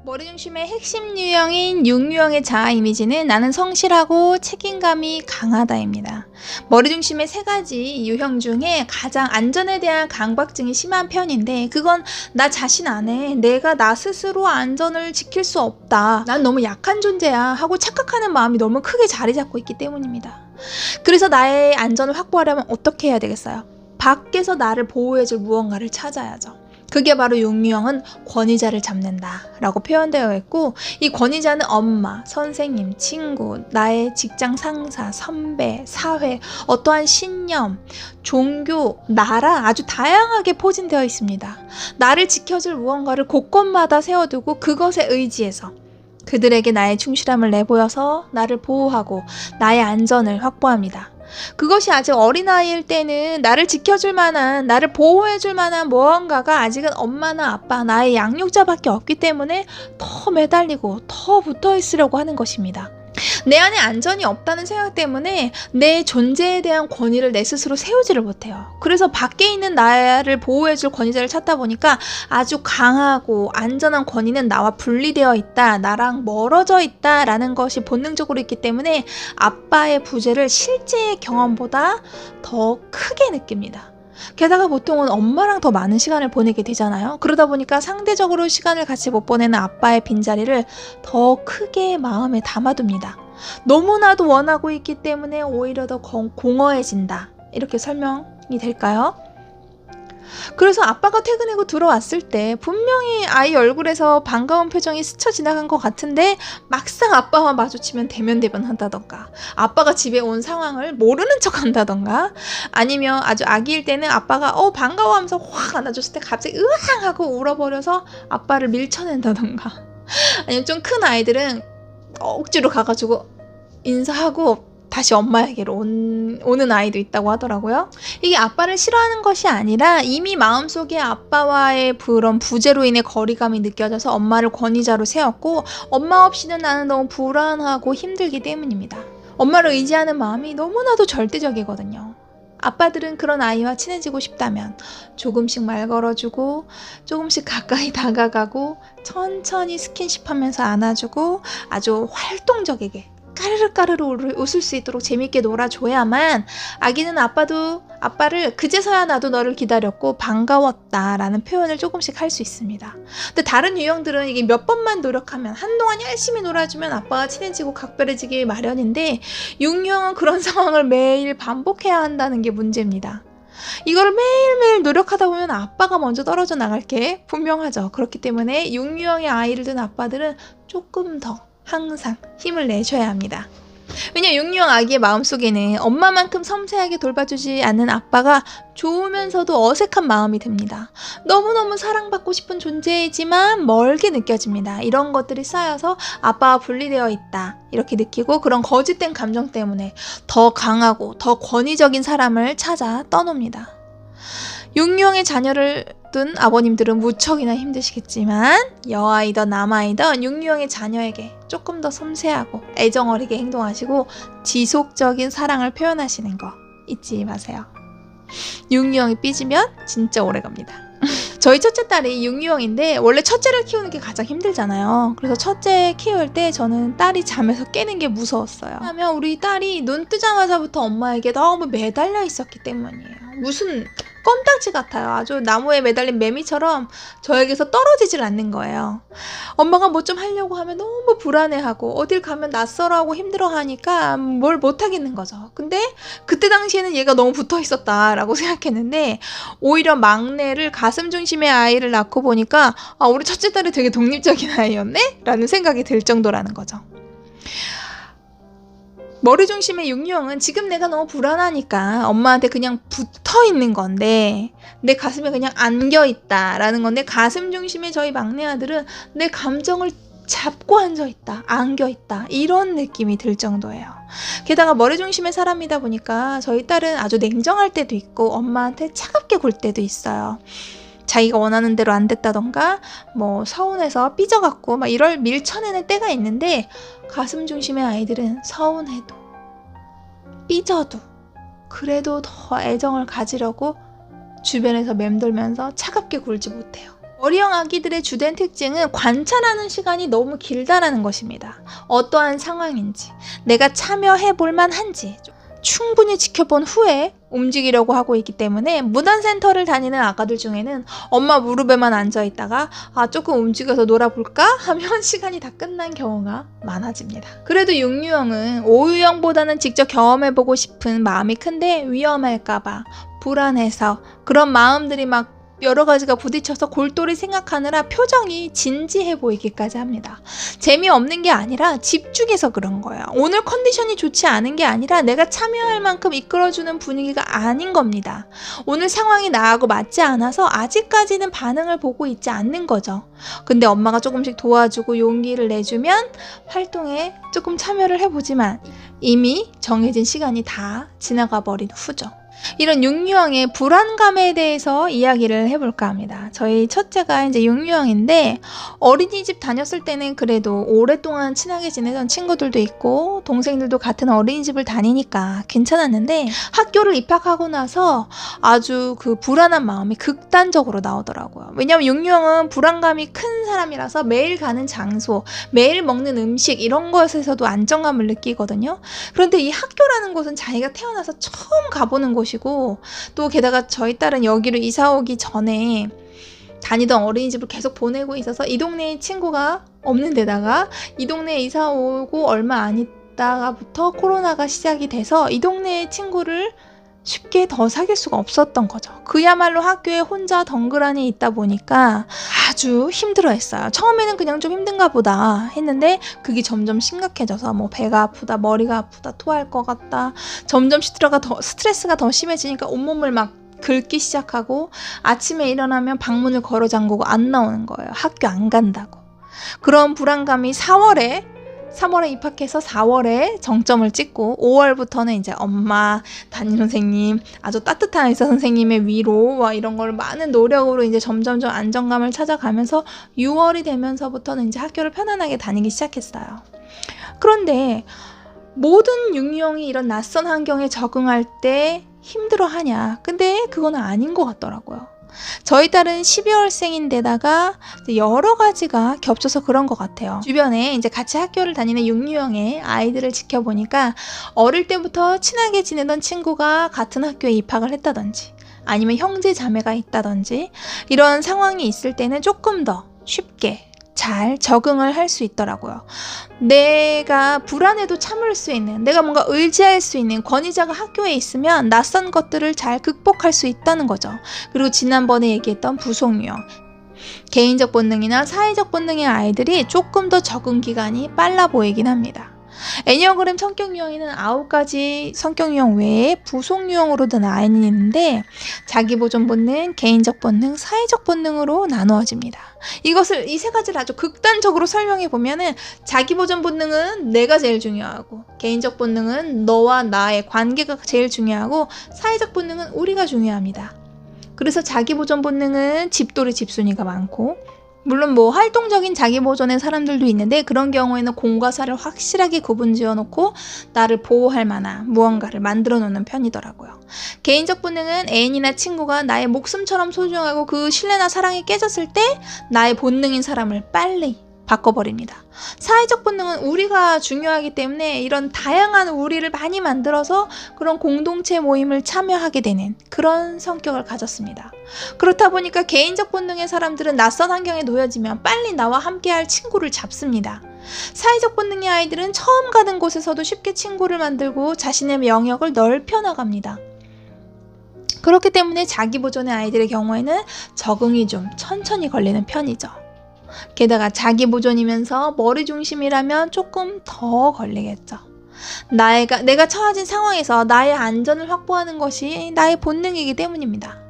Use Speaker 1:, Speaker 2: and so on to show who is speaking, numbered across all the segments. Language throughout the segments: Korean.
Speaker 1: 머리 중심의 핵심 유형인 육유형의 자아 이미지는 나는 성실하고 책임감이 강하다입니다. 머리 중심의 세 가지 유형 중에 가장 안전에 대한 강박증이 심한 편인데 그건 나 자신 안에 내가 나 스스로 안전을 지킬 수 없다. 난 너무 약한 존재야 하고 착각하는 마음이 너무 크게 자리 잡고 있기 때문입니다. 그래서 나의 안전을 확보하려면 어떻게 해야 되겠어요? 밖에서 나를 보호해줄 무언가를 찾아야죠. 그게 바로 육유형은 권위자를 잡는다 라고 표현되어 있고, 이 권위자는 엄마, 선생님, 친구, 나의 직장 상사, 선배, 사회, 어떠한 신념, 종교, 나라 아주 다양하게 포진되어 있습니다. 나를 지켜줄 무언가를 곳곳마다 세워두고 그것에 의지해서 그들에게 나의 충실함을 내보여서 나를 보호하고 나의 안전을 확보합니다. 그것이 아직 어린아이일 때는 나를 지켜줄 만한, 나를 보호해줄 만한 무언가가 아직은 엄마나 아빠, 나의 양육자밖에 없기 때문에 더 매달리고 더 붙어있으려고 하는 것입니다. 내 안에 안전이 없다는 생각 때문에 내 존재에 대한 권위를 내 스스로 세우지를 못해요. 그래서 밖에 있는 나를 보호해줄 권위자를 찾다 보니까 아주 강하고 안전한 권위는 나와 분리되어 있다, 나랑 멀어져 있다 라는 것이 본능적으로 있기 때문에 아빠의 부재를 실제의 경험보다 더 크게 느낍니다. 게다가 보통은 엄마랑 더 많은 시간을 보내게 되잖아요. 그러다 보니까 상대적으로 시간을 같이 못 보내는 아빠의 빈자리를 더 크게 마음에 담아둡니다. 너무나도 원하고 있기 때문에 오히려 더 공허해진다. 이렇게 설명이 될까요? 그래서 아빠가 퇴근하고 들어왔을 때 분명히 아이 얼굴에서 반가운 표정이 스쳐 지나간 것 같은데 막상 아빠와 마주치면 대면대면 한다던가, 아빠가 집에 온 상황을 모르는 척 한다던가, 아니면 아주 아기일 때는 아빠가 반가워하면서 확 안아줬을 때 갑자기 으앙 하고 울어버려서 아빠를 밀쳐낸다던가, 아니면 좀 큰 아이들은 억지로 가가지고 인사하고 다시 엄마에게로 오는 아이도 있다고 하더라고요. 이게 아빠를 싫어하는 것이 아니라 이미 마음속에 아빠와의 그런 부재로 인해 거리감이 느껴져서 엄마를 권위자로 세웠고, 엄마 없이는 나는 너무 불안하고 힘들기 때문입니다. 엄마를 의지하는 마음이 너무나도 절대적이거든요. 아빠들은 그런 아이와 친해지고 싶다면 조금씩 말 걸어주고 조금씩 가까이 다가가고 천천히 스킨십하면서 안아주고 아주 활동적이게 까르르 웃을 수 있도록 재밌게 놀아줘야만 아기는 아빠를 그제서야 나도 너를 기다렸고 반가웠다 라는 표현을 조금씩 할 수 있습니다. 근데 다른 유형들은 이게 몇 번만 노력하면, 한동안 열심히 놀아주면 아빠가 친해지고 각별해지기 마련인데, 육유형은 그런 상황을 매일 반복해야 한다는 게 문제입니다. 이걸 매일매일 노력하다 보면 아빠가 먼저 떨어져 나갈 게 분명하죠. 그렇기 때문에 육유형의 아이를 둔 아빠들은 조금 더 항상 힘을 내셔야 합니다. 왜냐, 육유형 아기의 마음속에는 엄마만큼 섬세하게 돌봐주지 않는 아빠가 좋으면서도 어색한 마음이 듭니다. 너무너무 사랑받고 싶은 존재이지만 멀게 느껴집니다. 이런 것들이 쌓여서 아빠와 분리되어 있다 이렇게 느끼고, 그런 거짓된 감정 때문에 더 강하고 더 권위적인 사람을 찾아 떠놉니다. 육유형의 자녀를 둔 아버님들은 무척이나 힘드시겠지만 여아이든 남아이든 육유형의 자녀에게 조금 더 섬세하고 애정어리게 행동하시고 지속적인 사랑을 표현하시는 거 잊지 마세요. 육유형이 삐지면 진짜 오래갑니다. 저희 첫째 딸이 육유형인데 원래 첫째를 키우는 게 가장 힘들잖아요. 그래서 첫째 키울 때 저는 딸이 잠에서 깨는 게 무서웠어요. 왜냐하면 우리 딸이 눈 뜨자마자부터 엄마에게 너무 매달려 있었기 때문이에요. 무슨 껌딱지 같아요. 아주 나무에 매달린 매미처럼 저에게서 떨어지질 않는 거예요. 엄마가 뭐 좀 하려고 하면 너무 불안해하고 어딜 가면 낯설어하고 힘들어하니까 뭘 못하겠는 거죠. 근데 그때 당시에는 얘가 너무 붙어 있었다라고 생각했는데, 오히려 막내를 가슴 중심의 아이를 낳고 보니까 우리 첫째 딸이 되게 독립적인 아이였네? 라는 생각이 들 정도라는 거죠. 머리 중심의 육유형은 지금 내가 너무 불안하니까 엄마한테 그냥 붙어 있는 건데 내 가슴에 그냥 안겨 있다 라는 건데, 가슴 중심의 저희 막내 아들은 내 감정을 잡고 앉아 있다, 안겨 있다 이런 느낌이 들 정도예요. 게다가 머리 중심의 사람이다 보니까 저희 딸은 아주 냉정할 때도 있고 엄마한테 차갑게 굴 때도 있어요. 자기가 원하는 대로 안 됐다던가 뭐 서운해서 삐져갖고 막 이럴 밀쳐내는 때가 있는데, 가슴 중심의 아이들은 서운해도 삐져도 그래도 더 애정을 가지려고 주변에서 맴돌면서 차갑게 굴지 못해요. 어리형 아기들의 주된 특징은 관찰하는 시간이 너무 길다라는 것입니다. 어떠한 상황인지, 내가 참여해 볼 만한지 충분히 지켜본 후에 움직이려고 하고 있기 때문에 무단센터를 다니는 아가들 중에는 엄마 무릎에만 앉아있다가 조금 움직여서 놀아볼까? 하면 시간이 다 끝난 경우가 많아집니다. 그래도 육유형은 오유형보다는 직접 경험해보고 싶은 마음이 큰데 위험할까봐 불안해서 그런 마음들이 막 여러 가지가 부딪혀서 골똘히 생각하느라 표정이 진지해 보이기까지 합니다. 재미없는 게 아니라 집중해서 그런 거예요. 오늘 컨디션이 좋지 않은 게 아니라 내가 참여할 만큼 이끌어주는 분위기가 아닌 겁니다. 오늘 상황이 나하고 맞지 않아서 아직까지는 반응을 보고 있지 않는 거죠. 근데 엄마가 조금씩 도와주고 용기를 내주면 활동에 조금 참여를 해보지만 이미 정해진 시간이 다 지나가 버린 후죠. 이런 육유형의 불안감에 대해서 이야기를 해볼까 합니다. 저희 첫째가 이제 육유형인데 어린이집 다녔을 때는 그래도 오랫동안 친하게 지내던 친구들도 있고 동생들도 같은 어린이집을 다니니까 괜찮았는데 학교를 입학하고 나서 아주 그 불안한 마음이 극단적으로 나오더라고요. 왜냐면 육유형은 불안감이 큰 사람이라서 매일 가는 장소, 매일 먹는 음식 이런 것에서도 안정감을 느끼거든요. 그런데 이 학교라는 곳은 자기가 태어나서 처음 가보는 곳이고 또 게다가 저희 딸은 여기로 이사 오기 전에 다니던 어린이집을 계속 보내고 있어서 이 동네에 친구가 없는 데다가 이 동네에 이사 오고 얼마 안 있다가부터 코로나가 시작이 돼서 이 동네의 친구를 쉽게 더 사귈 수가 없었던 거죠. 그야말로 학교에 혼자 덩그러니 있다 보니까 아주 힘들어했어요. 처음에는 그냥 좀 힘든가 보다 했는데 그게 점점 심각해져서 뭐 배가 아프다, 머리가 아프다, 토할 것 같다. 점점 스트레스가 더 심해지니까 온몸을 막 긁기 시작하고 아침에 일어나면 방문을 걸어 잠그고 안 나오는 거예요. 학교 안 간다고. 그런 불안감이 3월에 입학해서 4월에 정점을 찍고 5월부터는 이제 엄마, 담임선생님, 아주 따뜻한 의사 선생님의 위로와 이런 걸 많은 노력으로 이제 점점점 안정감을 찾아가면서 6월이 되면서부터는 이제 학교를 편안하게 다니기 시작했어요. 그런데 모든 육유형이 이런 낯선 환경에 적응할 때 힘들어하냐? 근데 그건 아닌 것 같더라고요. 저희 딸은 12월생인데다가 여러 가지가 겹쳐서 그런 것 같아요. 주변에 이제 같이 학교를 다니는 육유형의 아이들을 지켜보니까 어릴 때부터 친하게 지내던 친구가 같은 학교에 입학을 했다든지 아니면 형제 자매가 있다든지 이런 상황이 있을 때는 조금 더 쉽게 잘 적응을 할 수 있더라고요. 내가 불안해도 참을 수 있는, 내가 뭔가 의지할 수 있는 권위자가 학교에 있으면 낯선 것들을 잘 극복할 수 있다는 거죠. 그리고 지난번에 얘기했던 부속유형, 개인적 본능이나 사회적 본능의 아이들이 조금 더 적응 기간이 빨라 보이긴 합니다. 애니어그램 성격 유형에는 9가지 성격 유형 외에 부속 유형으로 든 아이는 있는데 자기 보존 본능, 개인적 본능, 사회적 본능으로 나누어집니다. 이것을 이 세 가지를 아주 극단적으로 설명해 보면은 자기 보존 본능은 내가 제일 중요하고 개인적 본능은 너와 나의 관계가 제일 중요하고 사회적 본능은 우리가 중요합니다. 그래서 자기 보존 본능은 집돌이 집순이가 많고 물론 뭐 활동적인 자기 보존의 사람들도 있는데 그런 경우에는 공과 사를 확실하게 구분 지어놓고 나를 보호할 만한 무언가를 만들어 놓는 편이더라고요. 개인적 본능은 애인이나 친구가 나의 목숨처럼 소중하고 그 신뢰나 사랑이 깨졌을 때 나의 본능인 사람을 빨리 바꿔버립니다. 사회적 본능은 우리가 중요하기 때문에 이런 다양한 우리를 많이 만들어서 그런 공동체 모임을 참여하게 되는 그런 성격을 가졌습니다. 그렇다 보니까 개인적 본능의 사람들은 낯선 환경에 놓여지면 빨리 나와 함께할 친구를 잡습니다. 사회적 본능의 아이들은 처음 가는 곳에서도 쉽게 친구를 만들고 자신의 영역을 넓혀 나갑니다. 그렇기 때문에 자기 보존의 아이들의 경우에는 적응이 좀 천천히 걸리는 편이죠. 게다가 자기 보존이면서 머리 중심이라면 조금 더 걸리겠죠. 내가 처해진 상황에서 나의 안전을 확보하는 것이 나의 본능이기 때문입니다.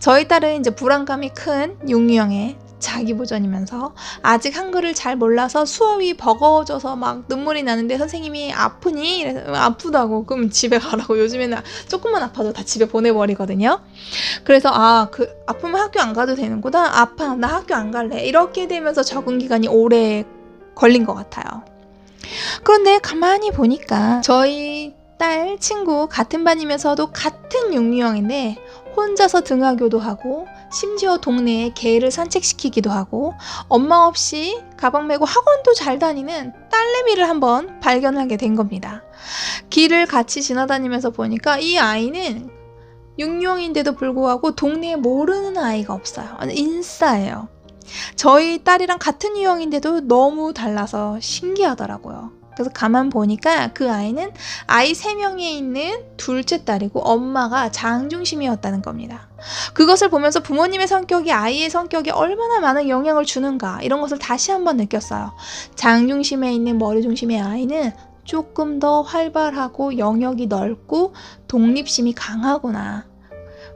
Speaker 1: 저희 딸은 이제 불안감이 큰 육유형의 자기 보존이면서 아직 한글을 잘 몰라서 수업이 버거워져서 막 눈물이 나는데 선생님이 아프니? 이래서 아프다고. 그럼 집에 가라고. 요즘에는 조금만 아파도 다 집에 보내버리거든요. 그래서 아프면 학교 안 가도 되는구나. 아파. 나 학교 안 갈래. 이렇게 되면서 적응 기간이 오래 걸린 것 같아요. 그런데 가만히 보니까 저희 딸 친구 같은 반이면서도 같은 육유형인데 혼자서 등하교도 하고 심지어 동네에 개를 산책시키기도 하고 엄마 없이 가방 메고 학원도 잘 다니는 딸내미를 한번 발견하게 된 겁니다. 길을 같이 지나다니면서 보니까 이 아이는 육룡인데도 불구하고 동네에 모르는 아이가 없어요. 인싸예요. 저희 딸이랑 같은 유형인데도 너무 달라서 신기하더라고요. 그래서 가만 보니까 그 아이는 아이 3명에 있는 둘째 딸이고 엄마가 장중심이었다는 겁니다. 그것을 보면서 부모님의 성격이 아이의 성격에 얼마나 많은 영향을 주는가 이런 것을 다시 한번 느꼈어요. 장중심에 있는 머리중심의 아이는 조금 더 활발하고 영역이 넓고 독립심이 강하구나.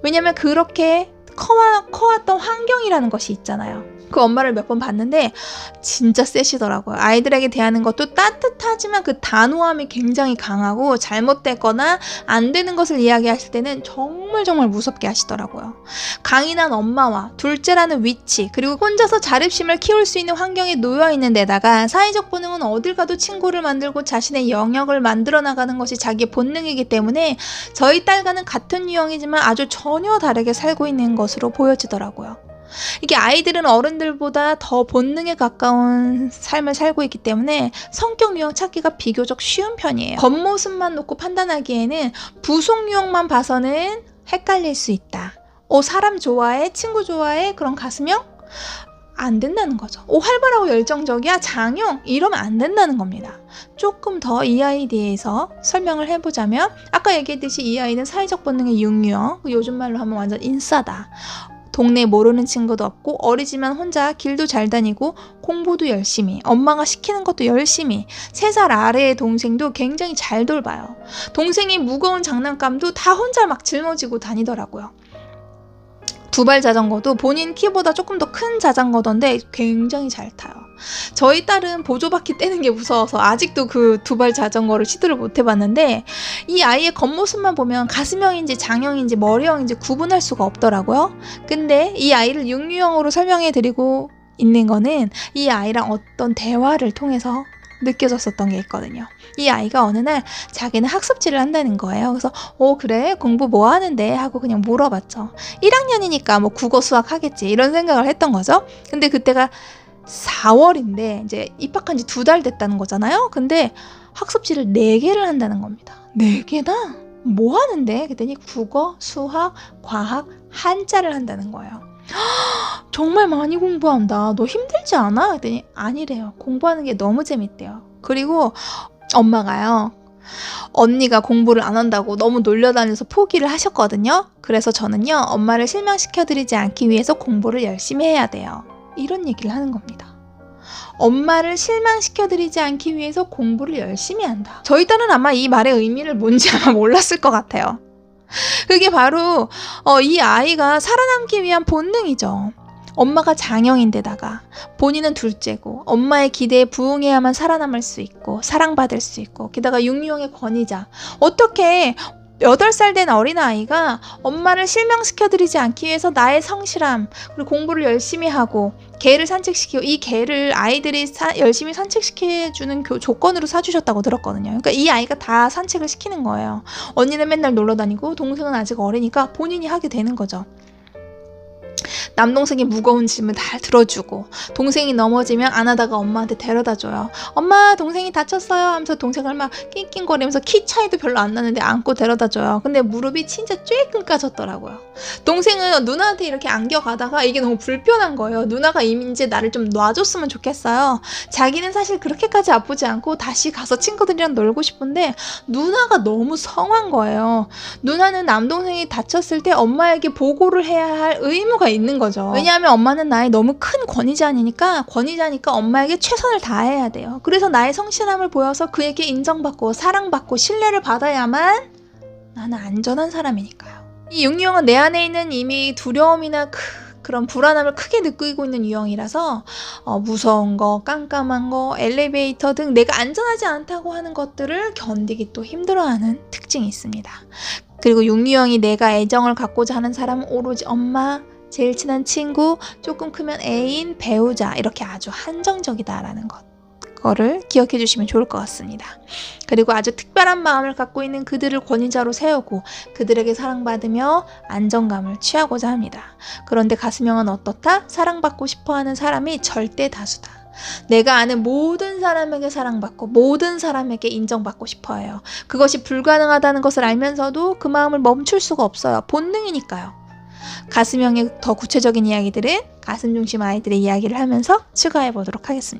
Speaker 1: 왜냐면 그렇게 커왔던 환경이라는 것이 있잖아요. 그 엄마를 몇 번 봤는데 진짜 세시더라고요. 아이들에게 대하는 것도 따뜻하지만 그 단호함이 굉장히 강하고 잘못됐거나 안 되는 것을 이야기하실 때는 정말 무섭게 하시더라고요. 강인한 엄마와 둘째라는 위치 그리고 혼자서 자립심을 키울 수 있는 환경에 놓여 있는 데다가 사회적 본능은 어딜 가도 친구를 만들고 자신의 영역을 만들어 나가는 것이 자기의 본능이기 때문에 저희 딸과는 같은 유형이지만 아주 전혀 다르게 살고 있는 것으로 보여지더라고요. 이게 아이들은 어른들보다 더 본능에 가까운 삶을 살고 있기 때문에 성격 유형 찾기가 비교적 쉬운 편이에요. 겉모습만 놓고 판단하기에는 부속 유형만 봐서는 헷갈릴 수 있다. 사람 좋아해? 친구 좋아해? 그런 가슴형? 안 된다는 거죠. 활발하고 열정적이야? 장형? 이러면 안 된다는 겁니다. 조금 더 이 아이에 대해서 설명을 해보자면 아까 얘기했듯이 이 아이는 사회적 본능의 육유형, 요즘 말로 하면 완전 인싸다. 동네에 모르는 친구도 없고 어리지만 혼자 길도 잘 다니고 공부도 열심히 엄마가 시키는 것도 열심히 3살 아래의 동생도 굉장히 잘 돌봐요. 동생이 무거운 장난감도 다 혼자 막 짊어지고 다니더라고요. 2발 자전거도 본인 키보다 조금 더 큰 자전거던데 굉장히 잘 타요. 저희 딸은 보조바퀴 떼는 게 무서워서 아직도 그 2발 자전거를 시도를 못 해봤는데 이 아이의 겉모습만 보면 가슴형인지 장형인지 머리형인지 구분할 수가 없더라고요. 근데 이 아이를 육류형으로 설명해드리고 있는 거는 이 아이랑 어떤 대화를 통해서 느껴졌었던 게 있거든요. 이 아이가 어느 날 자기는 학습지를 한다는 거예요. 그래서 그래? 공부 뭐 하는데? 하고 그냥 물어봤죠. 1학년이니까 뭐 국어 수학 하겠지 이런 생각을 했던 거죠. 근데 그때가 4월인데 이제 입학한 지 2달 됐다는 거잖아요. 근데 학습지를 4개를 한다는 겁니다. 4개나? 뭐 하는데? 그랬더니 국어, 수학, 과학, 한자를 한다는 거예요. 정말 많이 공부한다. 너 힘들지 않아? 그랬더니 아니래요. 공부하는 게 너무 재밌대요. 그리고 엄마가요. 언니가 공부를 안 한다고 너무 놀려다녀서 포기를 하셨거든요. 그래서 저는요. 엄마를 실망시켜드리지 않기 위해서 공부를 열심히 해야 돼요. 이런 얘기를 하는 겁니다. 엄마를 실망시켜드리지 않기 위해서 공부를 열심히 한다. 저희 딸은 아마 이 말의 의미를 뭔지 아마 몰랐을 것 같아요. 그게 바로 이 아이가 살아남기 위한 본능이죠. 엄마가 장형인데다가 본인은 둘째고 엄마의 기대에 부응해야만 살아남을 수 있고 사랑받을 수 있고 게다가 육류형의 권위자. 어떻게 8살 된 어린아이가 엄마를 실망시켜드리지 않기 위해서 나의 성실함 그리고 공부를 열심히 하고 개를 산책시키고 이 개를 아이들이 열심히 산책시켜주는 조건으로 사주셨다고 들었거든요. 그러니까 이 아이가 다 산책을 시키는 거예요. 언니는 맨날 놀러다니고 동생은 아직 어리니까 본인이 하게 되는 거죠. 남동생이 무거운 짐을 다 들어주고 동생이 넘어지면 안하다가 엄마한테 데려다줘요. 엄마 동생이 다쳤어요 하면서 동생을 막 낑낑거리면서 키 차이도 별로 안 나는데 안고 데려다줘요. 근데 무릎이 진짜 쬐끔 까졌더라고요. 동생은 누나한테 이렇게 안겨가다가 이게 너무 불편한 거예요. 누나가 이제 나를 좀 놔줬으면 좋겠어요. 자기는 사실 그렇게까지 아프지 않고 다시 가서 친구들이랑 놀고 싶은데 누나가 너무 성한 거예요. 누나는 남동생이 다쳤을 때 엄마에게 보고를 해야 할 의무가 있는 거죠. 왜냐하면 엄마는 나의 너무 큰 권위자니까 엄마에게 최선을 다해야 돼요. 그래서 나의 성실함을 보여서 그에게 인정받고 사랑받고 신뢰를 받아야만 나는 안전한 사람이니까요. 이 육류형은 내 안에 있는 이미 두려움이나 그런 불안함을 크게 느끼고 있는 유형이라서 무서운 거, 깜깜한 거, 엘리베이터 등 내가 안전하지 않다고 하는 것들을 견디기 또 힘들어하는 특징이 있습니다. 그리고 육류형이 내가 애정을 갖고자 하는 사람은 오로지 엄마, 제일 친한 친구, 조금 크면 애인, 배우자 이렇게 아주 한정적이다라는 것. 거를 기억해 주시면 좋을 것 같습니다. 그리고 아주 특별한 마음을 갖고 있는 그들을 권위자로 세우고 그들에게 사랑받으며 안정감을 취하고자 합니다. 그런데 가슴형은 어떻다? 사랑받고 싶어하는 사람이 절대 다수다. 내가 아는 모든 사람에게 사랑받고 모든 사람에게 인정받고 싶어해요. 그것이 불가능하다는 것을 알면서도 그 마음을 멈출 수가 없어요. 본능이니까요. 가슴형의 더 구체적인 이야기들은 가슴 중심 아이들의 이야기를 하면서 추가해 보도록 하겠습니다.